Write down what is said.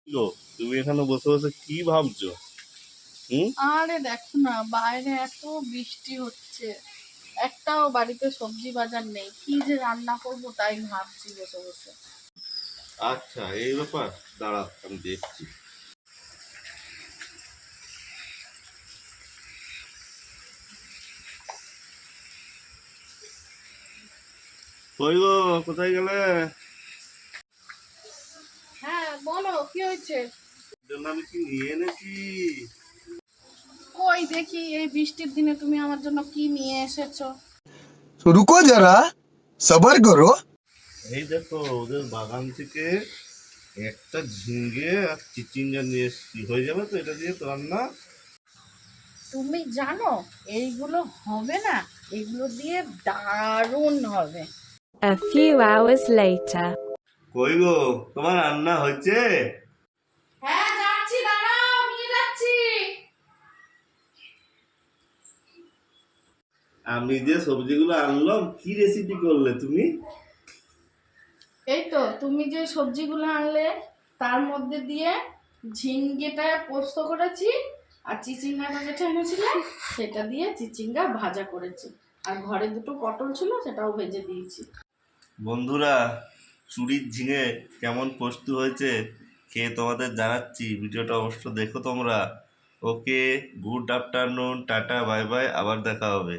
গো, তুমি এখানে বসে বসে কি ভাবছো? হুম। আরে দেখো না, বাইরে এত বৃষ্টি হচ্ছে, একটাও বাড়িতে সবজি বাজার নেই, কি যে রান্না করব তাই ভাবছি বসে বসে। আচ্ছা, এই ব্যাপার। দাঁড়া, আমি দেখছি। কই গো, কোথায় গেলে? হ্যাঁ বলো, কি হয়েছে? জন্য আমি কি নিয়ে এনেছি। কই দেখি, এই বৃষ্টির দিনে তুমি আমার জন্য কি নিয়ে এসেছো? तो रुको जरा सबर करो। এই দেখো, ওদের বাগান থেকে একটা ঝিঙ্গে আর চিচিঙ্গা নিয়ে এসছি। হয়ে যাবে তো এটা দিয়ে তো রান্না? তুমি জানো এইগুলো হবে না, এগুলো দিয়ে দারুণ হবে। A few hours later. কই গো, তোমার রান্না হয়েছে? হ্যাঁ যাচ্ছি, দাঁড়াও, নিয়ে যাচ্ছি। আমি যে সবজিগুলো আনলাম, কি রেসিপি করলে তুমি? এই তো তুমি যে সবজিগুলো আনলে তার মধ্যে দিয়ে ঝিঙ্গেটা পোস্ত করেছি, আর চিচিঙ্গাটা যেটা এনেছিলে সেটা দিয়ে চিচিঙ্গা ভাজা করেছি, আর ঘরে দুটো পটল ছিল সেটাও ভেজে দিয়েছি। বন্ধুরা, চুরির ঝিঙে কেমন প্রস্তুত হয়েছে খেয়ে তোমাদের জানাচ্ছি। ভিডিওটা অবশ্য দেখো তোমরা। Okay, good afternoon, tata, bye bye, আবার দেখা হবে।